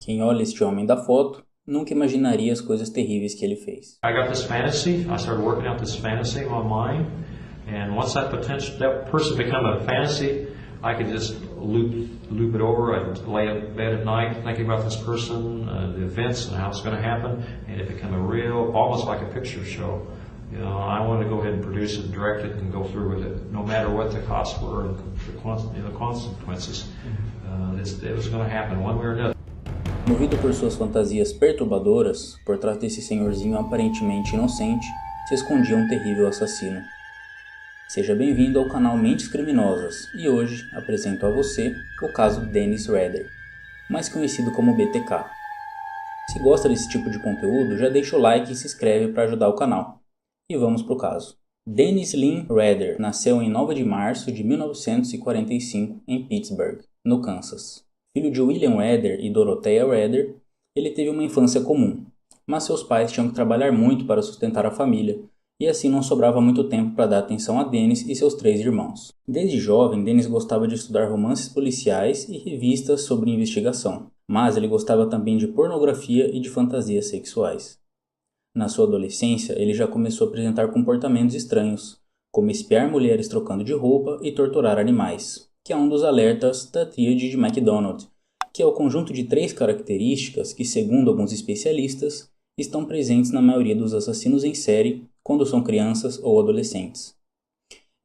Quem olha este homem da foto nunca imaginaria as coisas terríveis que ele fez. I got this fantasy. I started working out this fantasy in my mind, and once that person become a fantasy, I could just loop it over. I'd lay in bed at night thinking about this person, the events, and how it's going to happen, and it became a real, almost like a picture show. You know, I wanted to go ahead and produce it, direct it, and go through with it, no matter what the costs were and the consequences. It was going to happen one way or another. Movido por suas fantasias perturbadoras, por trás desse senhorzinho aparentemente inocente, se escondia um terrível assassino. Seja bem-vindo ao canal Mentes Criminosas, e hoje apresento a você o caso Dennis Rader, mais conhecido como BTK. Se gosta desse tipo de conteúdo, já deixa o like e se inscreve para ajudar o canal. E vamos para o caso. Dennis Lynn Rader nasceu em 9 de março de 1945 em Pittsburgh, no Kansas. Filho de William Rader e Dorothea Rader, ele teve uma infância comum, mas seus pais tinham que trabalhar muito para sustentar a família, e assim não sobrava muito tempo para dar atenção a Dennis e seus 3 irmãos. Desde jovem, Dennis gostava de estudar romances policiais e revistas sobre investigação, mas ele gostava também de pornografia e de fantasias sexuais. Na sua adolescência, ele já começou a apresentar comportamentos estranhos, como espiar mulheres trocando de roupa e torturar animais, que é um dos alertas da tríade de MacDonald, que é o conjunto de 3 características que, segundo alguns especialistas, estão presentes na maioria dos assassinos em série quando são crianças ou adolescentes.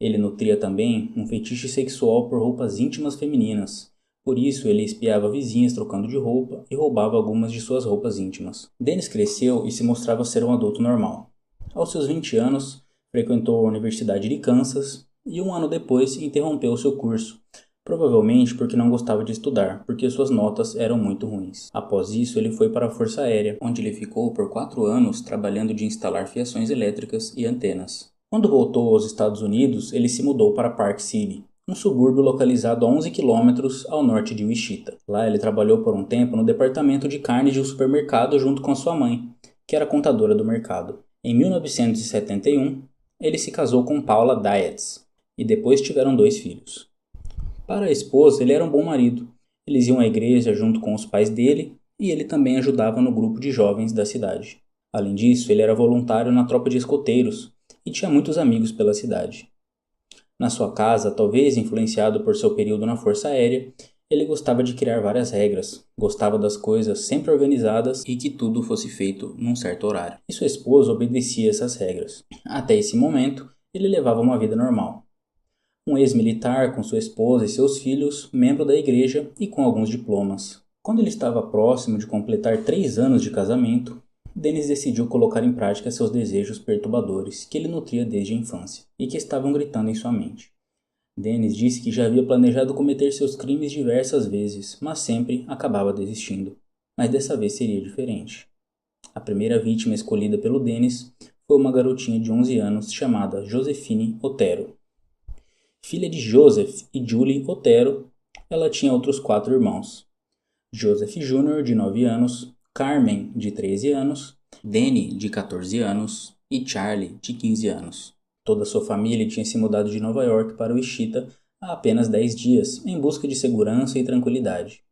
Ele nutria também um fetiche sexual por roupas íntimas femininas. Por isso, ele espiava vizinhas trocando de roupa e roubava algumas de suas roupas íntimas. Dennis cresceu e se mostrava ser um adulto normal. Aos seus 20 anos, frequentou a Universidade de Kansas e um ano depois interrompeu seu curso, provavelmente porque não gostava de estudar, porque suas notas eram muito ruins. Após isso, ele foi para a Força Aérea, onde ele ficou por 4 anos trabalhando de instalar fiações elétricas e antenas. Quando voltou aos Estados Unidos, ele se mudou para Park City, um subúrbio localizado a 11 quilômetros ao norte de Wichita. Lá ele trabalhou por um tempo no departamento de carne de um supermercado junto com sua mãe, que era contadora do mercado. Em 1971, ele se casou com Paula Dietz e depois tiveram 2 filhos. Para a esposa, ele era um bom marido. Eles iam à igreja junto com os pais dele e ele também ajudava no grupo de jovens da cidade. Além disso, ele era voluntário na tropa de escoteiros e tinha muitos amigos pela cidade. Na sua casa, talvez influenciado por seu período na Força Aérea, ele gostava de criar várias regras, gostava das coisas sempre organizadas e que tudo fosse feito num certo horário. E sua esposa obedecia essas regras. Até esse momento, ele levava uma vida normal. Um ex-militar com sua esposa e seus filhos, membro da igreja e com alguns diplomas. Quando ele estava próximo de completar 3 anos de casamento, Dennis decidiu colocar em prática seus desejos perturbadores que ele nutria desde a infância e que estavam gritando em sua mente. Dennis disse que já havia planejado cometer seus crimes diversas vezes, mas sempre acabava desistindo. Mas dessa vez seria diferente. A primeira vítima escolhida pelo Dennis foi uma garotinha de 11 anos chamada Josephine Otero. Filha de Joseph e Julie Otero, ela tinha outros 4 irmãos. Joseph Jr., de 9 anos, Carmen, de 13 anos, Danny, de 14 anos e Charlie, de 15 anos. Toda sua família tinha se mudado de Nova York para Wichita há apenas 10 dias, em busca de segurança e tranquilidade.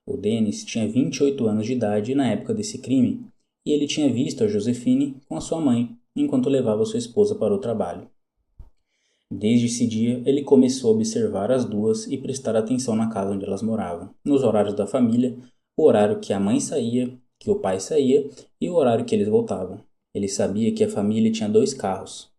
O Dennis tinha 28 anos de idade na época desse crime, e ele tinha visto a Josephine com a sua mãe, enquanto levava sua esposa para o trabalho. Desde esse dia, ele começou a observar as duas e prestar atenção na casa onde elas moravam, nos horários da família, o horário que a mãe saía, que o pai saía e o horário que eles voltavam. Ele sabia que a família tinha 2 carros.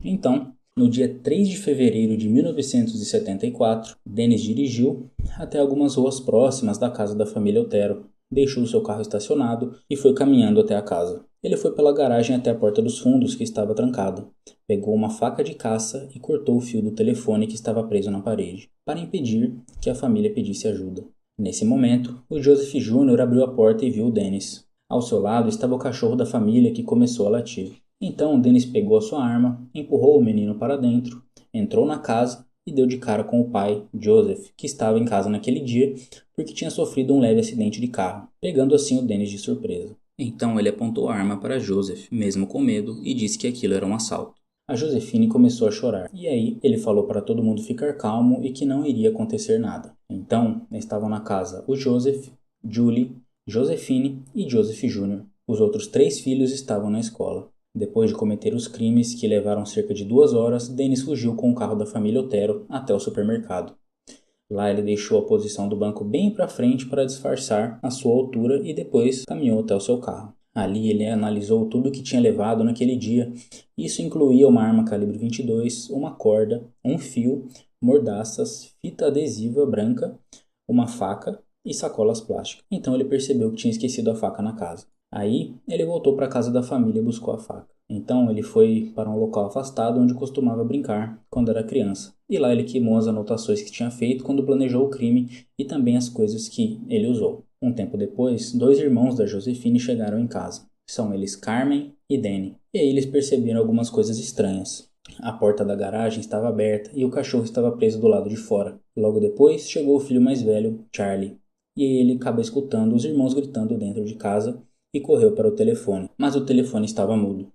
Então, no dia 3 de fevereiro de 1974, Dennis dirigiu até algumas ruas próximas da casa da família Otero, deixou seu carro estacionado e foi caminhando até a casa. Ele foi pela garagem até a porta dos fundos, que estava trancada. Pegou uma faca de caça e cortou o fio do telefone que estava preso na parede, para impedir que a família pedisse ajuda. Nesse momento, o Joseph Jr. abriu a porta e viu o Dennis. Ao seu lado estava o cachorro da família que começou a latir. Então Dennis pegou a sua arma, empurrou o menino para dentro, entrou na casa e deu de cara com o pai, Joseph, que estava em casa naquele dia porque tinha sofrido um leve acidente de carro, pegando assim o Dennis de surpresa. Então ele apontou a arma para Joseph, mesmo com medo, e disse que aquilo era um assalto. A Josephine começou a chorar, e aí ele falou para todo mundo ficar calmo e que não iria acontecer nada. Então estavam na casa o Joseph, Julie, Josephine e Joseph Jr. Os outros 3 filhos estavam na escola. Depois de cometer os crimes, que levaram cerca de 2 horas, Dennis fugiu com o carro da família Otero até o supermercado. Lá ele deixou a posição do banco bem para frente para disfarçar a sua altura e depois caminhou até o seu carro. Ali ele analisou tudo o que tinha levado naquele dia. Isso incluía uma arma calibre 22, uma corda, um fio, mordaças, fita adesiva branca, uma faca e sacolas plásticas. Então ele percebeu que tinha esquecido a faca na casa. Aí ele voltou para a casa da família e buscou a faca. Então ele foi para um local afastado onde costumava brincar quando era criança. E lá ele queimou as anotações que tinha feito quando planejou o crime e também as coisas que ele usou. Um tempo depois, 2 irmãos da Josephine chegaram em casa. São eles Carmen e Danny. E aí eles perceberam algumas coisas estranhas. A porta da garagem estava aberta e o cachorro estava preso do lado de fora. Logo depois chegou o filho mais velho, Charlie. E ele acaba escutando os irmãos gritando dentro de casa e correu para o telefone. Mas o telefone estava mudo.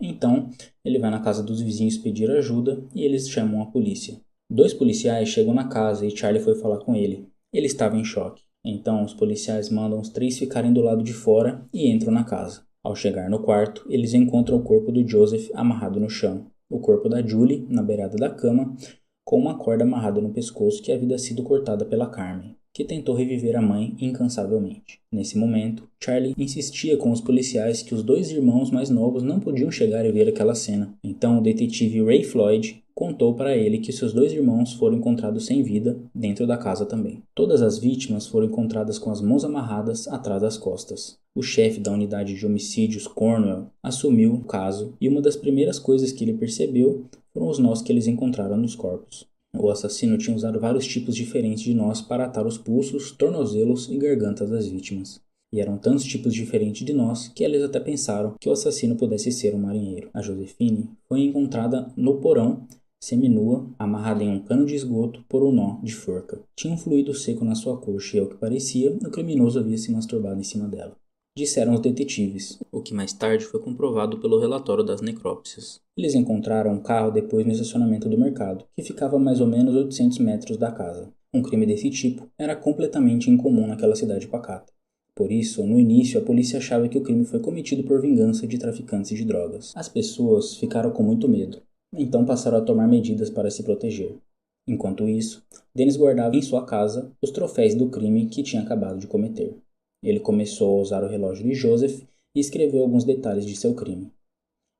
Então, ele vai na casa dos vizinhos pedir ajuda e eles chamam a polícia. 2 policiais chegam na casa e Charlie foi falar com ele. Ele estava em choque. Então, os policiais mandam os 3 ficarem do lado de fora e entram na casa. Ao chegar no quarto, eles encontram o corpo do Joseph amarrado no chão, o corpo da Julie na beirada da cama, com uma corda amarrada no pescoço que havia sido cortada pela Carmen, que tentou reviver a mãe incansavelmente. Nesse momento, Charlie insistia com os policiais que os 2 irmãos mais novos não podiam chegar e ver aquela cena. Então o detetive Ray Floyd contou para ele que seus 2 irmãos foram encontrados sem vida dentro da casa também. Todas as vítimas foram encontradas com as mãos amarradas atrás das costas. O chefe da unidade de homicídios, Cornwell, assumiu o caso e uma das primeiras coisas que ele percebeu foram os nós que eles encontraram nos corpos. O assassino tinha usado vários tipos diferentes de nós para atar os pulsos, tornozelos e gargantas das vítimas. E eram tantos tipos diferentes de nós que eles até pensaram que o assassino pudesse ser um marinheiro. A Josephine foi encontrada no porão, seminua, amarrada em um cano de esgoto por um nó de forca. Tinha um fluido seco na sua coxa e, ao que parecia, o criminoso havia se masturbado em cima dela. Disseram os detetives, o que mais tarde foi comprovado pelo relatório das necrópsias. Eles encontraram um carro depois no estacionamento do mercado, que ficava a mais ou menos 800 metros da casa. Um crime desse tipo era completamente incomum naquela cidade pacata. Por isso, no início, a polícia achava que o crime foi cometido por vingança de traficantes de drogas. As pessoas ficaram com muito medo, então passaram a tomar medidas para se proteger. Enquanto isso, Dennis guardava em sua casa os troféus do crime que tinha acabado de cometer. Ele começou a usar o relógio de Joseph e escreveu alguns detalhes de seu crime.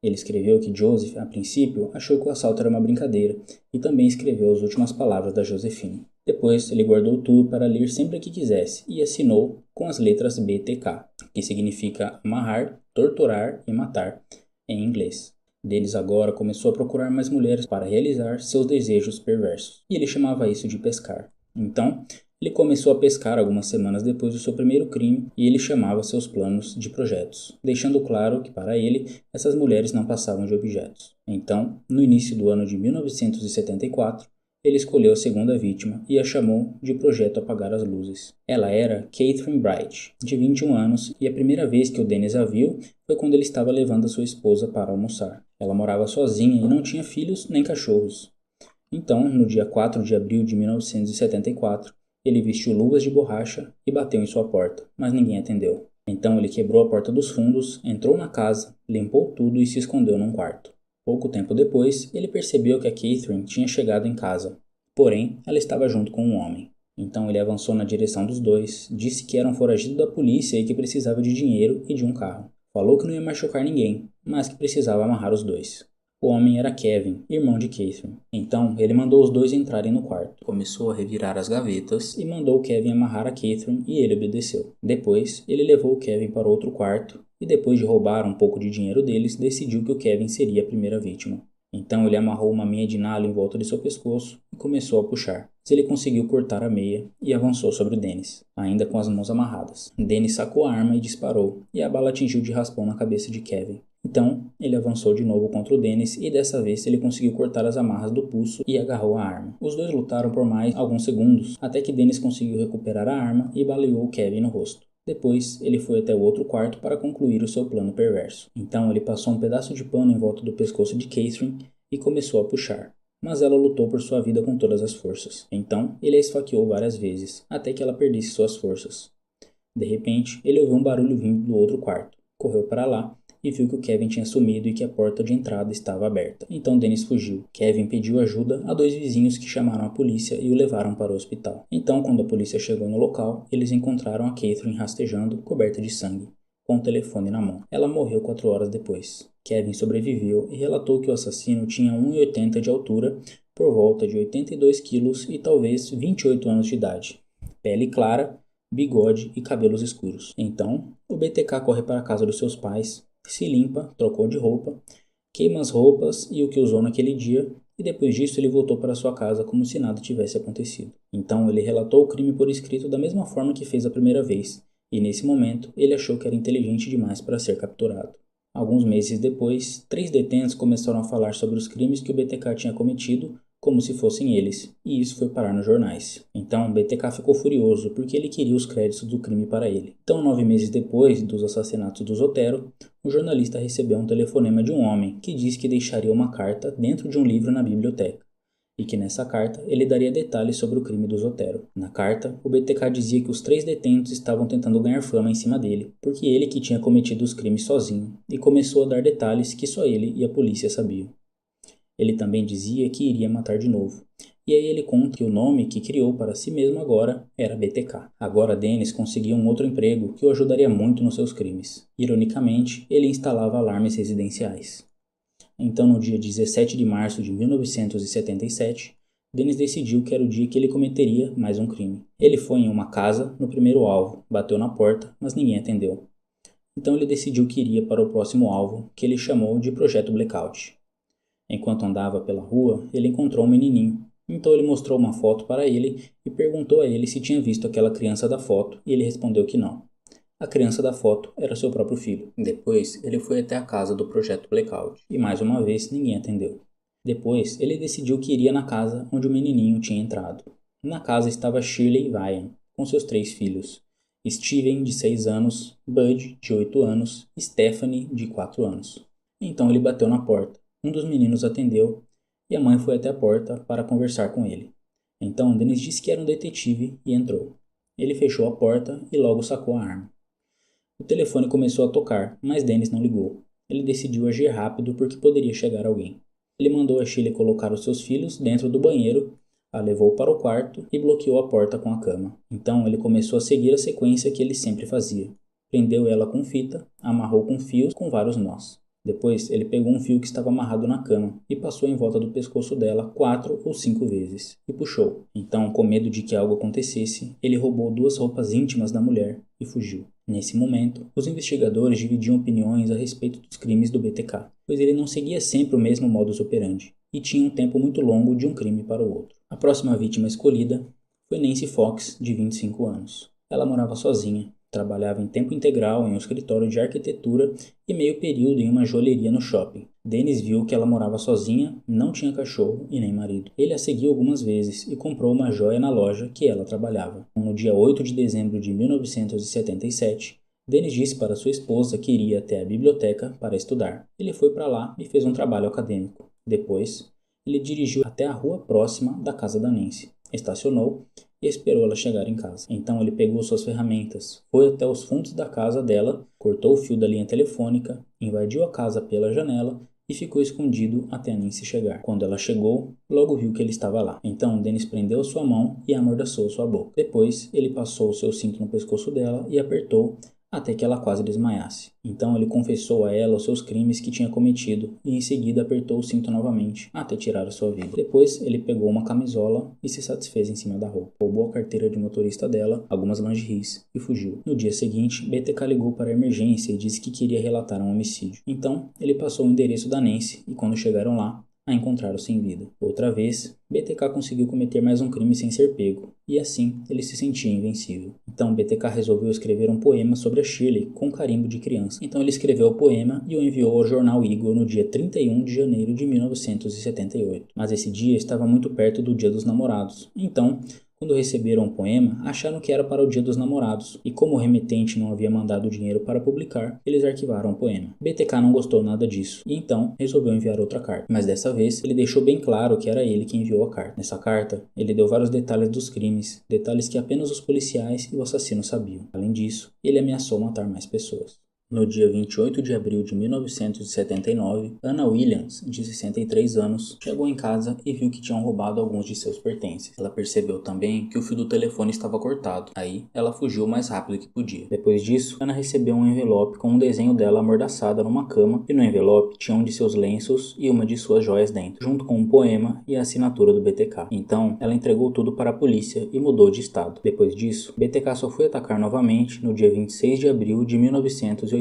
Ele escreveu que Joseph, a princípio, achou que o assalto era uma brincadeira e também escreveu as últimas palavras da Josephine. Depois, ele guardou tudo para ler sempre que quisesse e assinou com as letras BTK, que significa amarrar, torturar e matar, em inglês. Dennis agora começou a procurar mais mulheres para realizar seus desejos perversos, e ele chamava isso de pescar. Então, ele começou a pescar algumas semanas depois do seu primeiro crime e ele chamava seus planos de projetos, deixando claro que para ele essas mulheres não passavam de objetos. Então, no início do ano de 1974, ele escolheu a segunda vítima e a chamou de Projeto Apagar as Luzes. Ela era Catherine Bright, de 21 anos, e a primeira vez que o Dennis a viu foi quando ele estava levando a sua esposa para almoçar. Ela morava sozinha e não tinha filhos nem cachorros. Então, no dia 4 de abril de 1974, ele vestiu luvas de borracha e bateu em sua porta, mas ninguém atendeu. Então ele quebrou a porta dos fundos, entrou na casa, limpou tudo e se escondeu num quarto. Pouco tempo depois, ele percebeu que a Catherine tinha chegado em casa. Porém, ela estava junto com um homem. Então ele avançou na direção dos dois, disse que era um foragido da polícia e que precisava de dinheiro e de um carro. Falou que não ia machucar ninguém, mas que precisava amarrar os dois. O homem era Kevin, irmão de Catherine. Então, ele mandou os dois entrarem no quarto. Começou a revirar as gavetas e mandou Kevin amarrar a Catherine e ele obedeceu. Depois, ele levou o Kevin para outro quarto e depois de roubar um pouco de dinheiro deles, decidiu que o Kevin seria a primeira vítima. Então, ele amarrou uma meia de nylon em volta de seu pescoço e começou a puxar. Mas ele conseguiu cortar a meia e avançou sobre Dennis, ainda com as mãos amarradas. Dennis sacou a arma e disparou, e a bala atingiu de raspão na cabeça de Kevin. Então, ele avançou de novo contra o Dennis e dessa vez ele conseguiu cortar as amarras do pulso e agarrou a arma. Os dois lutaram por mais alguns segundos, até que Dennis conseguiu recuperar a arma e baleou o Kevin no rosto. Depois, ele foi até o outro quarto para concluir o seu plano perverso. Então, ele passou um pedaço de pano em volta do pescoço de Catherine e começou a puxar. Mas ela lutou por sua vida com todas as forças. Então, ele a esfaqueou várias vezes, até que ela perdesse suas forças. De repente, ele ouviu um barulho vindo do outro quarto. Correu para lá e viu que o Kevin tinha sumido e que a porta de entrada estava aberta. Então Dennis fugiu. Kevin pediu ajuda a 2 vizinhos que chamaram a polícia e o levaram para o hospital. Então, quando a polícia chegou no local, eles encontraram a Catherine rastejando, coberta de sangue, com o telefone na mão. Ela morreu 4 horas depois. Kevin sobreviveu e relatou que o assassino tinha 1,80 de altura, por volta de 82 quilos e talvez 28 anos de idade. Pele clara, bigode e cabelos escuros. Então, o BTK corre para a casa dos seus pais, se limpa, trocou de roupa, queima as roupas e o que usou naquele dia, e depois disso ele voltou para sua casa como se nada tivesse acontecido. Então ele relatou o crime por escrito da mesma forma que fez a primeira vez, e nesse momento ele achou que era inteligente demais para ser capturado. Alguns meses depois, 3 detentos começaram a falar sobre os crimes que o BTK tinha cometido, como se fossem eles, e isso foi parar nos jornais. Então, BTK ficou furioso porque ele queria os créditos do crime para ele. Então, 9 meses depois dos assassinatos dos Otero, o jornalista recebeu um telefonema de um homem que disse que deixaria uma carta dentro de um livro na biblioteca, e que nessa carta ele daria detalhes sobre o crime dos Otero. Na carta, o BTK dizia que os 3 detentos estavam tentando ganhar fama em cima dele, porque ele que tinha cometido os crimes sozinho, e começou a dar detalhes que só ele e a polícia sabiam. Ele também dizia que iria matar de novo. E aí ele conta que o nome que criou para si mesmo agora era BTK. Agora Dennis conseguia um outro emprego que o ajudaria muito nos seus crimes. Ironicamente, ele instalava alarmes residenciais. Então, no dia 17 de março de 1977, Dennis decidiu que era o dia que ele cometeria mais um crime. Ele foi em uma casa no primeiro alvo, bateu na porta, mas ninguém atendeu. Então ele decidiu que iria para o próximo alvo, que ele chamou de Projeto Blackout. Enquanto andava pela rua, ele encontrou um menininho. Então ele mostrou uma foto para ele e perguntou a ele se tinha visto aquela criança da foto, e ele respondeu que não. A criança da foto era seu próprio filho. Depois, ele foi até a casa do Projeto Blackout, e mais uma vez ninguém atendeu. Depois, ele decidiu que iria na casa onde o menininho tinha entrado. Na casa estava Shirley Ryan, com seus 3 filhos. Steven, de 6 anos, Bud, de 8 anos, e Stephanie, de 4 anos. Então ele bateu na porta. Um dos meninos atendeu e a mãe foi até a porta para conversar com ele. Então Dennis disse que era um detetive e entrou. Ele fechou a porta e logo sacou a arma. O telefone começou a tocar, mas Dennis não ligou. Ele decidiu agir rápido porque poderia chegar alguém. Ele mandou a Shirley colocar os seus filhos dentro do banheiro, a levou para o quarto e bloqueou a porta com a cama. Então ele começou a seguir a sequência que ele sempre fazia. Prendeu ela com fita, amarrou com fios com vários nós. Depois, ele pegou um fio que estava amarrado na cama e passou em volta do pescoço dela 4 ou 5 vezes e puxou. Então, com medo de que algo acontecesse, ele roubou 2 roupas íntimas da mulher e fugiu. Nesse momento, os investigadores dividiam opiniões a respeito dos crimes do BTK, pois ele não seguia sempre o mesmo modus operandi e tinha um tempo muito longo de um crime para o outro. A próxima vítima escolhida foi Nancy Fox, de 25 anos. Ela morava sozinha. Trabalhava em tempo integral em um escritório de arquitetura e meio período em uma joalheria no shopping. Dennis viu que ela morava sozinha, não tinha cachorro e nem marido. Ele a seguiu algumas vezes e comprou uma joia na loja que ela trabalhava. No dia 8 de dezembro de 1977, Dennis disse para sua esposa que iria até a biblioteca para estudar. Ele foi para lá e fez um trabalho acadêmico. Depois, ele dirigiu até a rua próxima da casa da Nancy, estacionou e esperou ela chegar em casa. Então ele pegou suas ferramentas, foi até os fundos da casa dela, cortou o fio da linha telefônica, invadiu a casa pela janela e ficou escondido até a Nancy chegar. Quando ela chegou, logo viu que ele estava lá. Então Dennis prendeu sua mão e amordaçou sua boca. Depois ele passou o seu cinto no pescoço dela e apertou até que ela quase desmaiasse. Então ele confessou a ela os seus crimes que tinha cometido e em seguida apertou o cinto novamente até tirar a sua vida. Depois ele pegou uma camisola e se satisfez em cima da roupa. Roubou a carteira de motorista dela, algumas lingeries e fugiu. No dia seguinte, BTK ligou para a emergência e disse que queria relatar um homicídio. Então ele passou o endereço da Nancy e quando chegaram lá, a encontraram sem vida. Outra vez, BTK conseguiu cometer mais um crime sem ser pego, e assim ele se sentia invencível. Então BTK resolveu escrever um poema sobre a Shirley com carimbo de criança. Então ele escreveu o poema e o enviou ao jornal Eagle no dia 31 de janeiro de 1978. Mas esse dia estava muito perto do Dia dos Namorados, então Quando receberam o poema, acharam que era para o Dia dos Namorados, e como o remetente não havia mandado dinheiro para publicar, eles arquivaram o poema. BTK não gostou nada disso, e então resolveu enviar outra carta. Mas dessa vez, ele deixou bem claro que era ele que enviou a carta. Nessa carta, ele deu vários detalhes dos crimes, detalhes que apenas os policiais e o assassino sabiam. Além disso, ele ameaçou matar mais pessoas. No dia 28 de abril de 1979, Anna Williams, de 63 anos, chegou em casa e viu que tinham roubado alguns de seus pertences. Ela percebeu também que o fio do telefone estava cortado. Aí, ela fugiu o mais rápido que podia. Depois disso, Anna recebeu um envelope com um desenho dela amordaçada numa cama, e no envelope tinha um de seus lenços e uma de suas joias dentro, junto com um poema e a assinatura do BTK. Então, ela entregou tudo para a polícia e mudou de estado. Depois disso, BTK só foi atacar novamente no dia 26 de abril de 1985.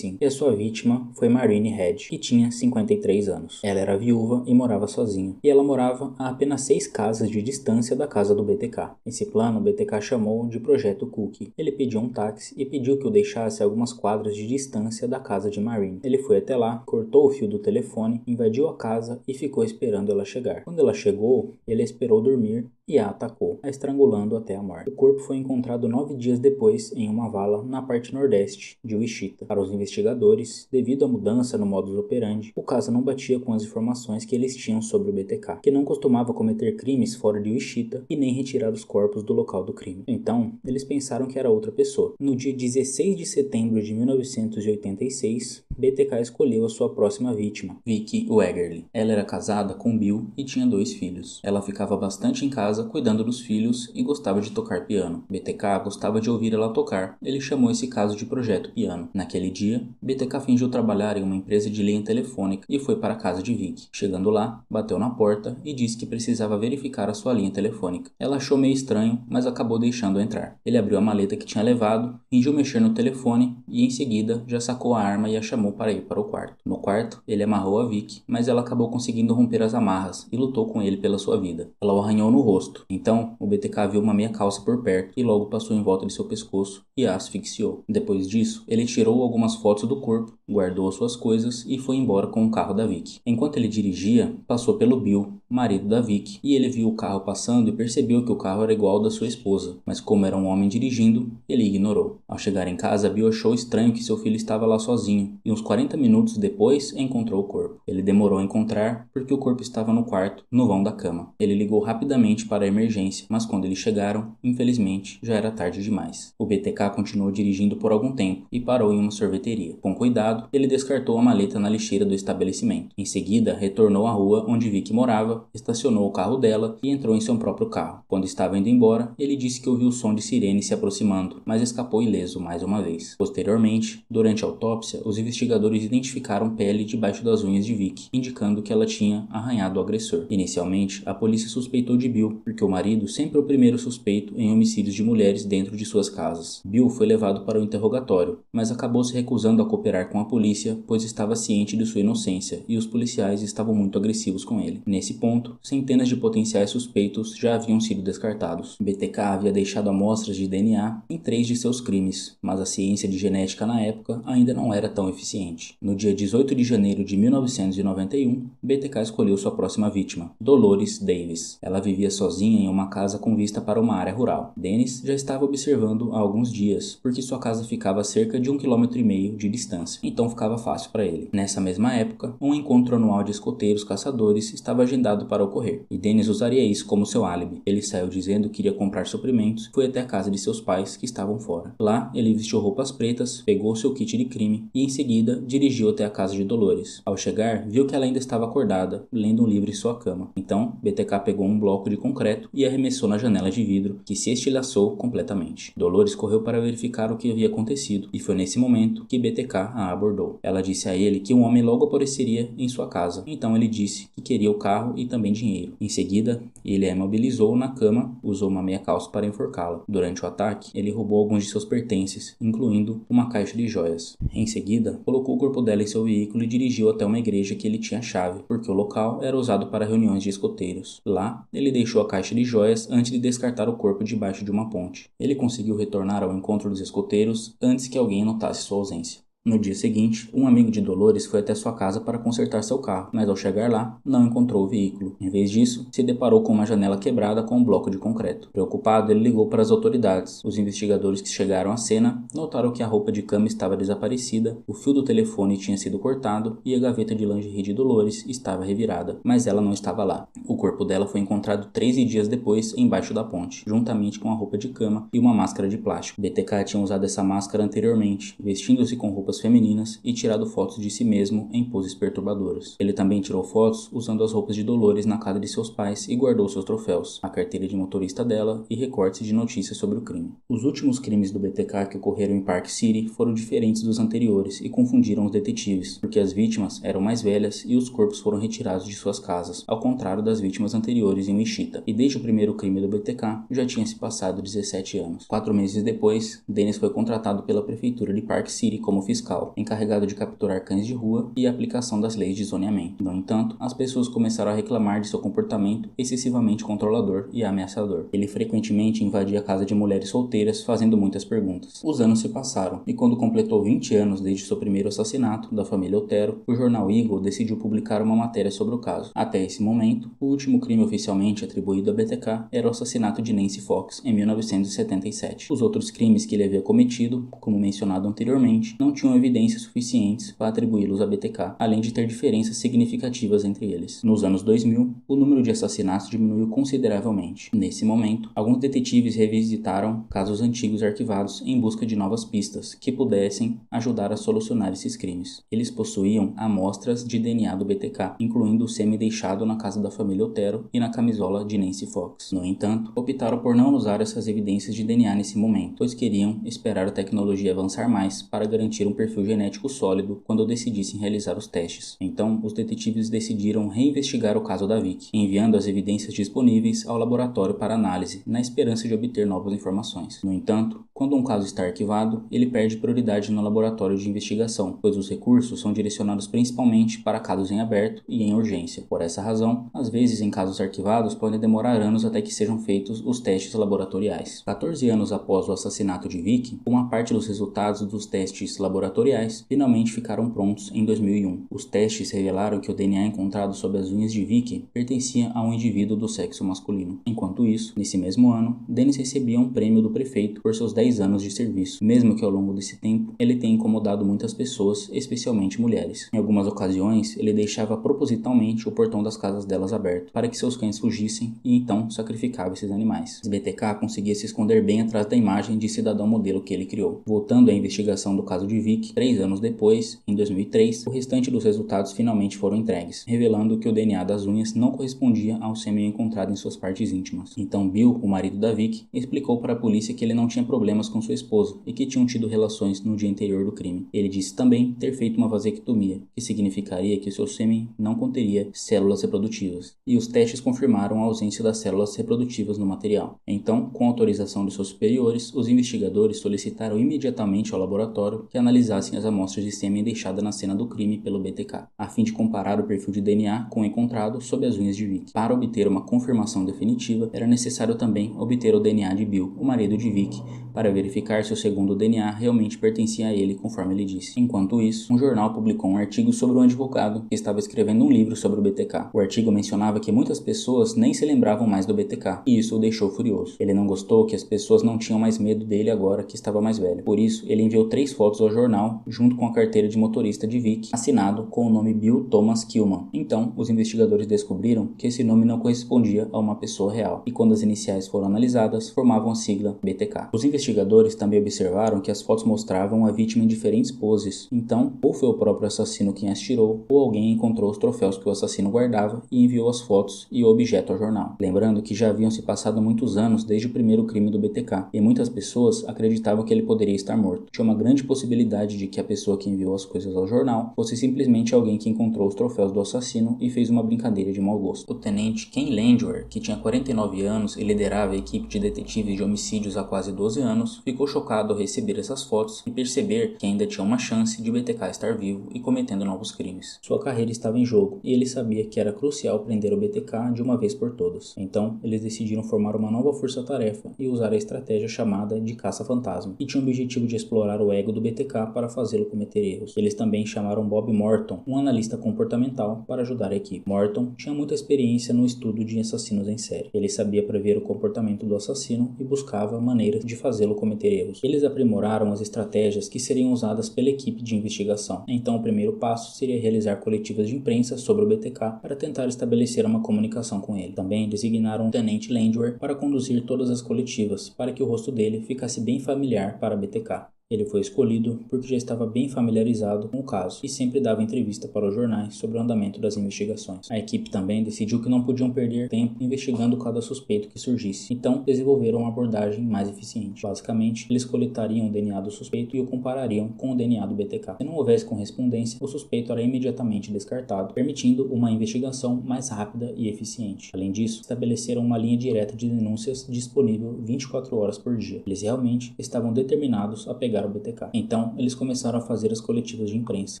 E a sua vítima foi Marine Head, que tinha 53 anos. Ela era viúva e morava sozinha. E ela morava a apenas 6 casas de distância da casa do BTK. Esse plano o BTK chamou de Projeto Cookie. Ele pediu um táxi e pediu que o deixasse a algumas quadras de distância da casa de Marine. Ele foi até lá, cortou o fio do telefone, invadiu a casa e ficou esperando ela chegar. Quando ela chegou, ele a esperou dormir e a atacou, a estrangulando até a morte. O corpo foi encontrado 9 dias depois em uma vala na parte nordeste de Wichita. Para os investigadores, devido à mudança no modus operandi, o caso não batia com as informações que eles tinham sobre o BTK, que não costumava cometer crimes fora de Wichita e nem retirar os corpos do local do crime. Então, eles pensaram que era outra pessoa. No dia 16 de setembro de 1986, BTK escolheu a sua próxima vítima, Vicky Wegerle. Ela era casada com Bill e tinha 2 filhos. Ela ficava bastante em casa cuidando dos filhos e gostava de tocar piano. BTK gostava de ouvir ela tocar. Ele chamou esse caso de Projeto Piano. Naquele dia, BTK fingiu trabalhar em uma empresa de linha telefônica e foi para a casa de Vicky. Chegando lá, bateu na porta e disse que precisava verificar a sua linha telefônica. Ela achou meio estranho, mas acabou deixando entrar. Ele abriu a maleta que tinha levado, fingiu mexer no telefone e em seguida já sacou a arma e a chamou para ir para o quarto. No quarto, ele amarrou a Vicky, mas ela acabou conseguindo romper as amarras e lutou com ele pela sua vida. Ela o arranhou no rosto. Então, o BTK viu uma meia calça por perto e logo passou em volta de seu pescoço e a asfixiou. Depois disso, ele tirou algumas fotos do corpo, guardou suas coisas e foi embora com o carro da Vicky. Enquanto ele dirigia, passou pelo Bill, marido da Vicky, e ele viu o carro passando e percebeu que o carro era igual ao da sua esposa, mas como era um homem dirigindo, ele ignorou. Ao chegar em casa, Bill achou estranho que seu filho estava lá sozinho, e uns 40 minutos depois encontrou o corpo. Ele demorou a encontrar porque o corpo estava no quarto, no vão da cama. Ele ligou rapidamente para a emergência, mas quando eles chegaram, infelizmente, já era tarde demais. O BTK continuou dirigindo por algum tempo e parou em uma sorveteria. Com cuidado, ele descartou a maleta na lixeira do estabelecimento. Em seguida, retornou à rua onde Vicky morava, estacionou o carro dela e entrou em seu próprio carro. Quando estava indo embora, ele disse que ouviu o som de sirene se aproximando, mas escapou ileso mais uma vez. Posteriormente, durante a autópsia, os investigadores identificaram pele debaixo das unhas de Vicky, indicando que ela tinha arranhado o agressor. Inicialmente, a polícia suspeitou de Bill, porque o marido sempre é o primeiro suspeito em homicídios de mulheres dentro de suas casas. Bill foi levado para o interrogatório, mas acabou se recusando a cooperar com a polícia, pois estava ciente de sua inocência e os policiais estavam muito agressivos com ele. Nesse ponto, centenas de potenciais suspeitos já haviam sido descartados. BTK havia deixado amostras de DNA em 3 de seus crimes, mas a ciência de genética na época ainda não era tão eficiente. No dia 18 de janeiro de 1991, BTK escolheu sua próxima vítima, Dolores Davis. Ela vivia sozinha em uma casa com vista para uma área rural. Dennis já estava observando há alguns dias, porque sua casa ficava a cerca de 1,5 km de distância, então ficava fácil para ele. Nessa mesma época, um encontro anual de escoteiros caçadores estava agendado para ocorrer, e Dennis usaria isso como seu álibi. Ele saiu dizendo que iria comprar suprimentos e foi até a casa de seus pais, que estavam fora. Lá, ele vestiu roupas pretas, pegou seu kit de crime e, em seguida, dirigiu até a casa de Dolores. Ao chegar, viu que ela ainda estava acordada, lendo um livro em sua cama. Então, BTK pegou um bloco de concreto e arremessou na janela de vidro, que se estilhaçou completamente. Dolores correu para verificar o que havia acontecido, e foi nesse momento que BTK a abordou. Ela disse a ele que um homem logo apareceria em sua casa, então ele disse que queria o carro e também dinheiro. Em seguida, ele a imobilizou na cama, usou uma meia calça para enforcá-la. Durante o ataque, ele roubou alguns de seus pertences, incluindo uma caixa de joias. Em seguida, colocou o corpo dela em seu veículo e dirigiu até uma igreja que ele tinha chave, porque o local era usado para reuniões de escoteiros. Lá, ele deixou a caixa de joias antes de descartar o corpo debaixo de uma ponte. Ele conseguiu retornar ao encontro dos escoteiros antes que alguém notasse sua ausência. No dia seguinte, um amigo de Dolores foi até sua casa para consertar seu carro, mas ao chegar lá, não encontrou o veículo. Em vez disso, se deparou com uma janela quebrada com um bloco de concreto. Preocupado, ele ligou para as autoridades. Os investigadores que chegaram à cena notaram que a roupa de cama estava desaparecida, o fio do telefone tinha sido cortado e a gaveta de lingerie de Dolores estava revirada, mas ela não estava lá. O corpo dela foi encontrado 13 dias depois embaixo da ponte, juntamente com a roupa de cama e uma máscara de plástico. BTK tinha usado essa máscara anteriormente, vestindo-se com roupas femininas e tirado fotos de si mesmo em poses perturbadoras. Ele também tirou fotos usando as roupas de Dolores na casa de seus pais e guardou seus troféus, a carteira de motorista dela e recortes de notícias sobre o crime. Os últimos crimes do BTK que ocorreram em Park City foram diferentes dos anteriores e confundiram os detetives, porque as vítimas eram mais velhas e os corpos foram retirados de suas casas, ao contrário das vítimas anteriores em Wichita. E desde o primeiro crime do BTK já tinha se passado 17 anos. 4 meses depois, Dennis foi contratado pela prefeitura de Park City como fiscal, encarregado de capturar cães de rua e a aplicação das leis de zoneamento. No entanto, as pessoas começaram a reclamar de seu comportamento excessivamente controlador e ameaçador. Ele frequentemente invadia a casa de mulheres solteiras, fazendo muitas perguntas. Os anos se passaram, e quando completou 20 anos desde seu primeiro assassinato da família Otero, o jornal Eagle decidiu publicar uma matéria sobre o caso. Até esse momento, o último crime oficialmente atribuído a BTK era o assassinato de Nancy Fox, em 1977. Os outros crimes que ele havia cometido, como mencionado anteriormente, não tinham evidências suficientes para atribuí-los a BTK, além de ter diferenças significativas entre eles. Nos anos 2000, o número de assassinatos diminuiu consideravelmente. Nesse momento, alguns detetives revisitaram casos antigos arquivados em busca de novas pistas que pudessem ajudar a solucionar esses crimes. Eles possuíam amostras de DNA do BTK, incluindo o sêmen deixado na casa da família Otero e na camisola de Nancy Fox. No entanto, optaram por não usar essas evidências de DNA nesse momento, pois queriam esperar a tecnologia avançar mais para garantir um perfil genético sólido quando decidissem realizar os testes. Então, os detetives decidiram reinvestigar o caso da Vicky, enviando as evidências disponíveis ao laboratório para análise, na esperança de obter novas informações. No entanto, quando um caso está arquivado, ele perde prioridade no laboratório de investigação, pois os recursos são direcionados principalmente para casos em aberto e em urgência. Por essa razão, às vezes em casos arquivados podem demorar anos até que sejam feitos os testes laboratoriais. 14 anos após o assassinato de Vicky, uma parte dos resultados dos testes laboratoriais finalmente ficaram prontos em 2001. Os testes revelaram que o DNA encontrado sob as unhas de Vicky pertencia a um indivíduo do sexo masculino. Enquanto isso, nesse mesmo ano, Dennis recebia um prêmio do prefeito por seus 10 anos de serviço, mesmo que ao longo desse tempo ele tenha incomodado muitas pessoas, especialmente mulheres. Em algumas ocasiões, ele deixava propositalmente o portão das casas delas aberto, para que seus cães fugissem e então sacrificava esses animais. BTK conseguia se esconder bem atrás da imagem de cidadão modelo que ele criou. Voltando à investigação do caso de Vicky, 3 anos depois, em 2003, o restante dos resultados finalmente foram entregues, revelando que o DNA das unhas não correspondia ao sêmen encontrado em suas partes íntimas. Então Bill, o marido da Vicky, explicou para a polícia que ele não tinha problemas com sua esposa e que tinham tido relações no dia anterior do crime. Ele disse também ter feito uma vasectomia, que significaria que seu sêmen não conteria células reprodutivas, e os testes confirmaram a ausência das células reprodutivas no material. Então, com autorização de seus superiores, os investigadores solicitaram imediatamente ao laboratório que analisassem as amostras de sêmen deixadas na cena do crime pelo BTK, a fim de comparar o perfil de DNA com o encontrado sob as unhas de Vicky. Para obter uma confirmação definitiva, era necessário também obter o DNA de Bill, o marido de Vicky, para verificar se o segundo DNA realmente pertencia a ele, conforme ele disse. Enquanto isso, um jornal publicou um artigo sobre um advogado que estava escrevendo um livro sobre o BTK. O artigo mencionava que muitas pessoas nem se lembravam mais do BTK, e isso o deixou furioso. Ele não gostou que as pessoas não tinham mais medo dele agora que estava mais velho. Por isso, ele enviou 3 fotos ao jornal, junto com a carteira de motorista de Vicky, assinado com o nome Bill Thomas Killman. Então, os investigadores descobriram que esse nome não correspondia a uma pessoa real, e quando as iniciais foram analisadas, formavam a sigla BTK. Os investigadores também observaram que as fotos mostravam a vítima em diferentes poses. Então, ou foi o próprio assassino quem as tirou, ou alguém encontrou os troféus que o assassino guardava e enviou as fotos e o objeto ao jornal. Lembrando que já haviam se passado muitos anos desde o primeiro crime do BTK, e muitas pessoas acreditavam que ele poderia estar morto. Tinha uma grande possibilidade de que a pessoa que enviou as coisas ao jornal fosse simplesmente alguém que encontrou os troféus do assassino e fez uma brincadeira de mau gosto. O tenente Ken Landwehr, que tinha 49 anos e liderava a equipe de detetives de homicídios há quase 12 anos, ficou chocado ao receber essas fotos e perceber que ainda tinha uma chance de BTK estar vivo e cometendo novos crimes. Sua carreira estava em jogo e ele sabia que era crucial prender o BTK de uma vez por todas. Então, eles decidiram formar uma nova força-tarefa e usar a estratégia chamada de caça-fantasma, que tinha o objetivo de explorar o ego do BTK para fazê-lo cometer erros. Eles também chamaram Bob Morton, um analista comportamental, para ajudar a equipe. Morton tinha muita experiência no estudo de assassinos em série. Ele sabia prever o comportamento do assassino e buscava maneiras de fazê-lo cometer erros. Eles aprimoraram as estratégias que seriam usadas pela equipe de investigação. Então, o primeiro passo seria realizar coletivas de imprensa sobre o BTK para tentar estabelecer uma comunicação com ele. Também designaram o Tenente Landwehr para conduzir todas as coletivas, para que o rosto dele ficasse bem familiar para BTK. Ele foi escolhido porque já estava bem familiarizado com o caso e sempre dava entrevista para os jornais sobre o andamento das investigações. A equipe também decidiu que não podiam perder tempo investigando cada suspeito que surgisse, então desenvolveram uma abordagem mais eficiente. Basicamente, eles coletariam o DNA do suspeito e o comparariam com o DNA do BTK. Se não houvesse correspondência, o suspeito era imediatamente descartado, permitindo uma investigação mais rápida e eficiente. Além disso, estabeleceram uma linha direta de denúncias disponível 24 horas por dia. Eles realmente estavam determinados a pegar o BTK. Então, eles começaram a fazer as coletivas de imprensa.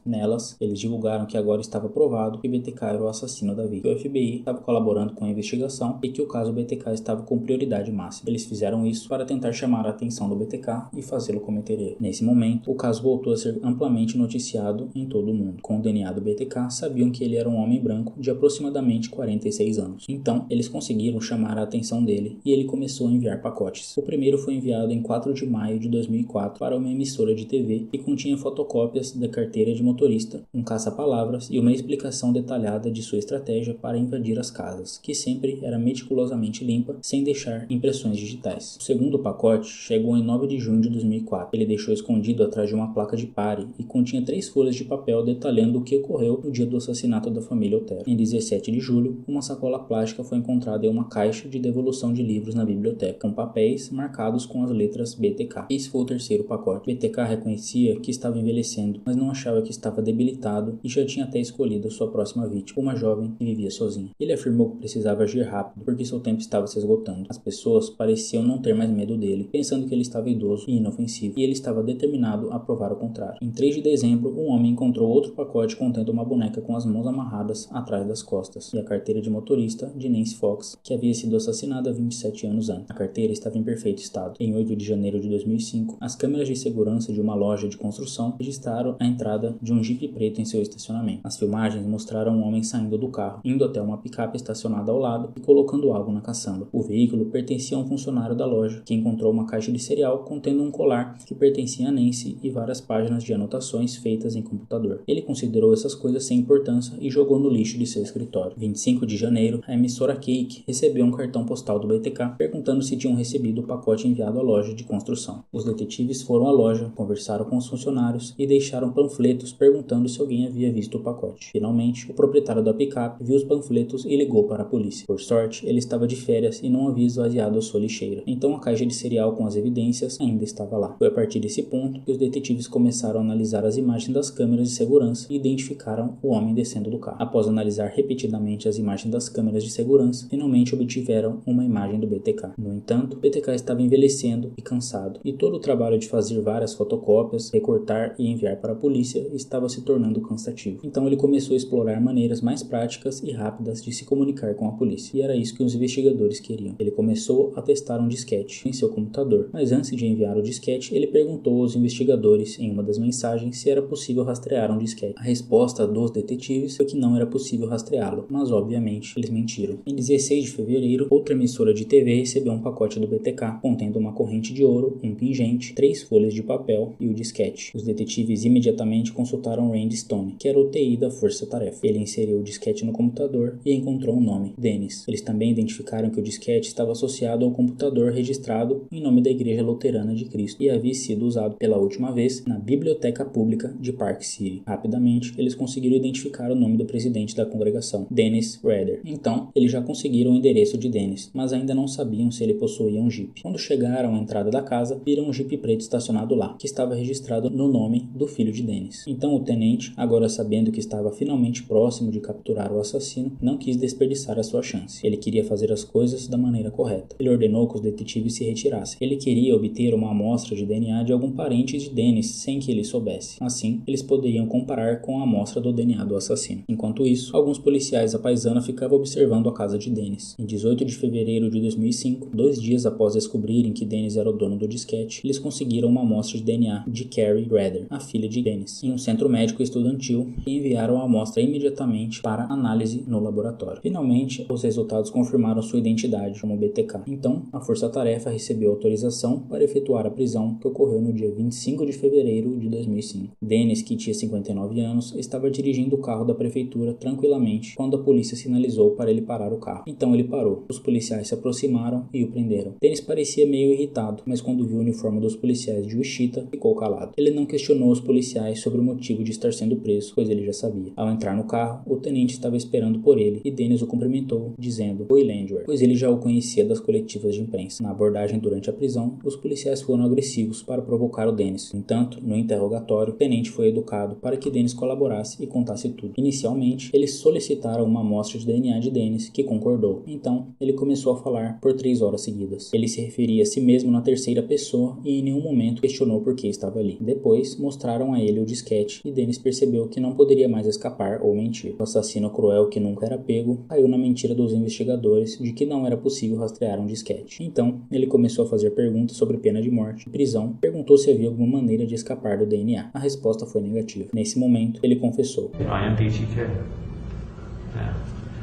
Nelas, eles divulgaram que agora estava provado que BTK era o assassino da vítima, que o FBI estava colaborando com a investigação e que o caso BTK estava com prioridade máxima. Eles fizeram isso para tentar chamar a atenção do BTK e fazê-lo cometer erro. Nesse momento, o caso voltou a ser amplamente noticiado em todo o mundo. Com o DNA do BTK, sabiam que ele era um homem branco de aproximadamente 46 anos. Então, eles conseguiram chamar a atenção dele e ele começou a enviar pacotes. O primeiro foi enviado em 4 de maio de 2004 para uma emissora de TV e continha fotocópias da carteira de motorista, um caça-palavras e uma explicação detalhada de sua estratégia para invadir as casas, que sempre era meticulosamente limpa, sem deixar impressões digitais. O segundo pacote chegou em 9 de junho de 2004. Ele deixou escondido atrás de uma placa de pare e continha 3 folhas de papel detalhando o que ocorreu no dia do assassinato da família Otero. Em 17 de julho, uma sacola plástica foi encontrada em uma caixa de devolução de livros na biblioteca, com papéis marcados com as letras BTK. Esse foi o terceiro pacote. BTK reconhecia que estava envelhecendo, mas não achava que estava debilitado e já tinha até escolhido sua próxima vítima, uma jovem que vivia sozinha. Ele afirmou que precisava agir rápido, porque seu tempo estava se esgotando. As pessoas pareciam não ter mais medo dele, pensando que ele estava idoso e inofensivo, e ele estava determinado a provar o contrário. Em 3 de dezembro, um homem encontrou outro pacote contendo uma boneca com as mãos amarradas atrás das costas e a carteira de motorista de Nancy Fox, que havia sido assassinada 27 anos antes. A carteira estava em perfeito estado. Em 8 de janeiro de 2005, as câmeras de segurança de uma loja de construção registraram a entrada de um Jeep preto em seu estacionamento. As filmagens mostraram um homem saindo do carro, indo até uma picape estacionada ao lado e colocando algo na caçamba. O veículo pertencia a um funcionário da loja, que encontrou uma caixa de cereal contendo um colar que pertencia a Nancy e várias páginas de anotações feitas em computador. Ele considerou essas coisas sem importância e jogou no lixo de seu escritório. 25 de janeiro, a emissora Cake recebeu um cartão postal do BTK perguntando se tinham recebido o pacote enviado à loja de construção. Os detetives foram à loja, conversaram com os funcionários e deixaram panfletos perguntando se alguém havia visto o pacote. Finalmente, o proprietário da picape viu os panfletos e ligou para a polícia. Por sorte, ele estava de férias e não havia esvaziado a sua lixeira. Então a caixa de cereal com as evidências ainda estava lá. Foi a partir desse ponto que os detetives começaram a analisar as imagens das câmeras de segurança e identificaram o homem descendo do carro. Após analisar repetidamente as imagens das câmeras de segurança, finalmente obtiveram uma imagem do BTK. No entanto, o BTK estava envelhecendo e cansado, e todo o trabalho de fazer várias fotocópias, recortar e enviar para a polícia estava se tornando cansativo. Então ele começou a explorar maneiras mais práticas e rápidas de se comunicar com a polícia, e era isso que os investigadores queriam. Ele começou a testar um disquete em seu computador, mas antes de enviar o disquete, ele perguntou aos investigadores em uma das mensagens se era possível rastrear um disquete. A resposta dos detetives foi que não era possível rastreá-lo, mas obviamente eles mentiram. Em 16 de fevereiro, outra emissora de TV recebeu um pacote do BTK contendo uma corrente de ouro, um pingente, 3 folhas de papel e o disquete. Os detetives imediatamente consultaram Randy Stone, que era o TI da força-tarefa. Ele inseriu o disquete no computador e encontrou um nome, Dennis. Eles também identificaram que o disquete estava associado ao computador registrado em nome da Igreja Luterana de Cristo e havia sido usado pela última vez na Biblioteca Pública de Park City. Rapidamente, eles conseguiram identificar o nome do presidente da congregação, Dennis Rader. Então, eles já conseguiram o endereço de Dennis, mas ainda não sabiam se ele possuía um Jeep. Quando chegaram à entrada da casa, viram um Jeep preto estacionado lá, que estava registrado no nome do filho de Dennis. Então o tenente, agora sabendo que estava finalmente próximo de capturar o assassino, não quis desperdiçar a sua chance. Ele queria fazer as coisas da maneira correta. Ele ordenou que os detetives se retirassem. Ele queria obter uma amostra de DNA de algum parente de Dennis sem que ele soubesse. Assim, eles poderiam comparar com a amostra do DNA do assassino. Enquanto isso, alguns policiais à paisana ficavam observando a casa de Dennis. Em 18 de fevereiro de 2005, 2 dias após descobrirem que Dennis era o dono do disquete, eles conseguiram uma amostra de DNA de Carrie Rader, a filha de Dennis, em um centro médico estudantil e enviaram a amostra imediatamente para análise no laboratório. Finalmente, os resultados confirmaram sua identidade como BTK. Então, a força-tarefa recebeu autorização para efetuar a prisão, que ocorreu no dia 25 de fevereiro de 2005. Dennis, que tinha 59 anos, estava dirigindo o carro da prefeitura tranquilamente quando a polícia sinalizou para ele parar o carro. Então ele parou. Os policiais se aproximaram e o prenderam. Dennis parecia meio irritado, mas quando viu o uniforme dos policiais de Wichita, ficou calado. Ele não questionou os policiais sobre o motivo de estar sendo preso, pois ele já sabia. Ao entrar no carro, o tenente estava esperando por ele e Dennis o cumprimentou, dizendo "Oi, Landwehr", pois ele já o conhecia das coletivas de imprensa. Na abordagem durante a prisão, os policiais foram agressivos para provocar o Dennis. No entanto, no interrogatório, o tenente foi educado para que Dennis colaborasse e contasse tudo. Inicialmente, eles solicitaram uma amostra de DNA de Dennis, que concordou. Então, ele começou a falar por 3 horas seguidas. Ele se referia a si mesmo na terceira pessoa e em nenhum momento questionou por que estava ali. Depois, mostraram a ele o disquete e Dennis percebeu que não poderia mais escapar ou mentir. O assassino cruel que nunca era pego caiu na mentira dos investigadores de que não era possível rastrear um disquete. Então, ele começou a fazer perguntas sobre pena de morte e prisão. Perguntou se havia alguma maneira de escapar do DNA. A resposta foi negativa. Nesse momento, ele confessou: I am BTK.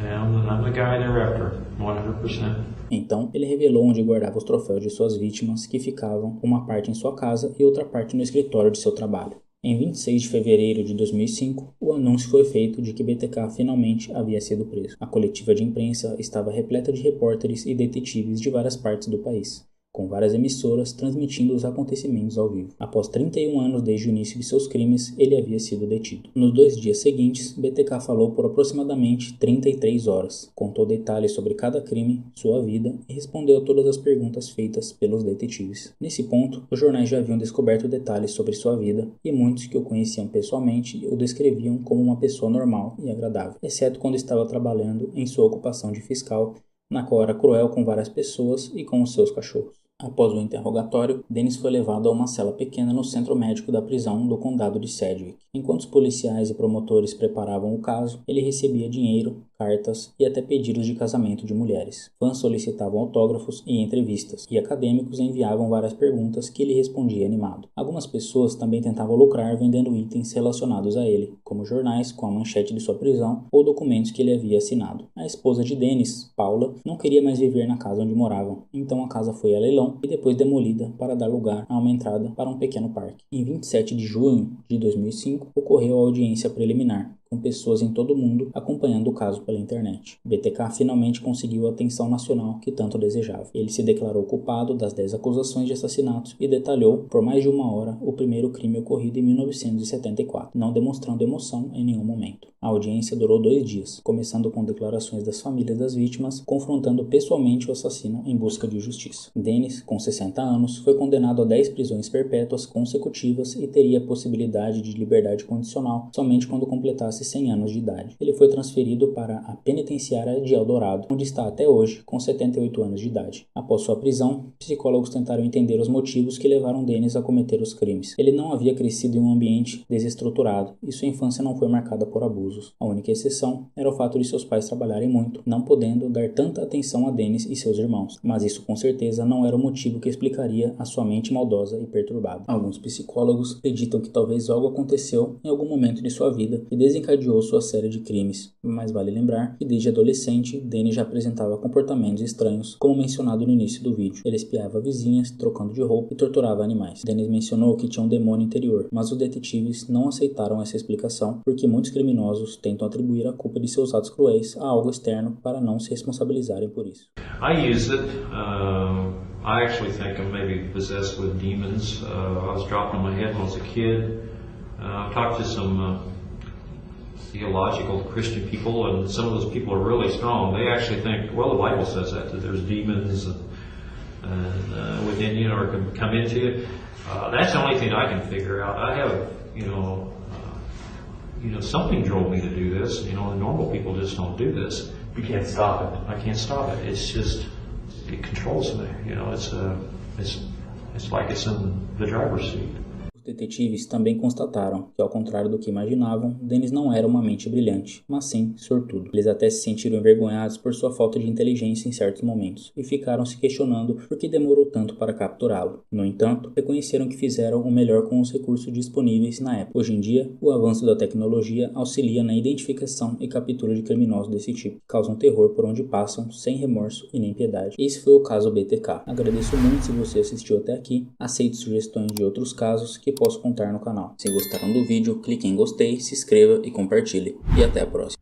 I'm the guy they're after, 100%. Então, ele revelou onde guardava os troféus de suas vítimas, que ficavam uma parte em sua casa e outra parte no escritório de seu trabalho. Em 26 de fevereiro de 2005, o anúncio foi feito de que BTK finalmente havia sido preso. A coletiva de imprensa estava repleta de repórteres e detetives de várias partes do país, com várias emissoras transmitindo os acontecimentos ao vivo. Após 31 anos desde o início de seus crimes, ele havia sido detido. Nos 2 dias seguintes, BTK falou por aproximadamente 33 horas, contou detalhes sobre cada crime, sua vida e respondeu a todas as perguntas feitas pelos detetives. Nesse ponto, os jornais já haviam descoberto detalhes sobre sua vida e muitos que o conheciam pessoalmente o descreviam como uma pessoa normal e agradável, exceto quando estava trabalhando em sua ocupação de fiscal, na qual era cruel com várias pessoas e com os seus cachorros. Após o interrogatório, Dennis foi levado a uma cela pequena no centro médico da prisão do condado de Sedgwick. Enquanto os policiais e promotores preparavam o caso, ele recebia dinheiro, cartas e até pedidos de casamento de mulheres. Fãs solicitavam autógrafos e entrevistas, e acadêmicos enviavam várias perguntas que ele respondia animado. Algumas pessoas também tentavam lucrar vendendo itens relacionados a ele, como jornais com a manchete de sua prisão ou documentos que ele havia assinado. A esposa de Dennis, Paula, não queria mais viver na casa onde moravam, então a casa foi a leilão e depois demolida para dar lugar a uma entrada para um pequeno parque. Em 27 de junho de 2005, ocorreu a audiência preliminar, com pessoas em todo o mundo acompanhando o caso pela internet. BTK finalmente conseguiu a atenção nacional que tanto desejava. Ele se declarou culpado das 10 acusações de assassinato e detalhou por mais de 1 hora o primeiro crime ocorrido em 1974, não demonstrando emoção em nenhum momento. A audiência durou 2 dias, começando com declarações das famílias das vítimas, confrontando pessoalmente o assassino em busca de justiça. Dennis, com 60 anos, foi condenado a 10 prisões perpétuas consecutivas e teria a possibilidade de liberdade condicional somente quando completasse 100 anos de idade. Ele foi transferido para a penitenciária de Eldorado, onde está até hoje, com 78 anos de idade. Após sua prisão, psicólogos tentaram entender os motivos que levaram Dennis a cometer os crimes. Ele não havia crescido em um ambiente desestruturado e sua infância não foi marcada por abusos. A única exceção era o fato de seus pais trabalharem muito, não podendo dar tanta atenção a Dennis e seus irmãos. Mas isso com certeza não era o motivo que explicaria a sua mente maldosa e perturbada. Alguns psicólogos acreditam que talvez algo aconteceu em algum momento de sua vida e desencadeou sua série de crimes. Mas vale lembrar que desde adolescente, Dennis já apresentava comportamentos estranhos, como mencionado no início do vídeo. Ele espiava vizinhas, trocando de roupa e torturava animais. Dennis mencionou que tinha um demônio interior, mas os detetives não aceitaram essa explicação porque muitos criminosos tentam atribuir a culpa de seus atos cruéis a algo externo para não se responsabilizarem por isso. I use it. I actually think I'm maybe possessed with demons. I was dropping on my head when I was a kid. I've talked to some theological Christian people, and some of those people are really strong. They actually think, well, the Bible says that there's demons within you or can come into you. That's the only thing I can figure out. I have, something drove me to do this. The normal people just don't do this. You can't stop it. I can't stop it. It's just, it controls me. It's like it's in the driver's seat. Os detetives também constataram que, ao contrário do que imaginavam, Dennis não era uma mente brilhante, mas sim sortudo. Eles até se sentiram envergonhados por sua falta de inteligência em certos momentos e ficaram se questionando por que demorou tanto para capturá-lo. No entanto, reconheceram que fizeram o melhor com os recursos disponíveis na época. Hoje em dia, o avanço da tecnologia auxilia na identificação e captura de criminosos desse tipo, que causam terror por onde passam, sem remorso e nem piedade. Esse foi o caso BTK. Agradeço muito se você assistiu até aqui. Aceito sugestões de outros casos que posso contar no canal. Se gostaram do vídeo, clique em gostei, se inscreva e compartilhe. E até a próxima.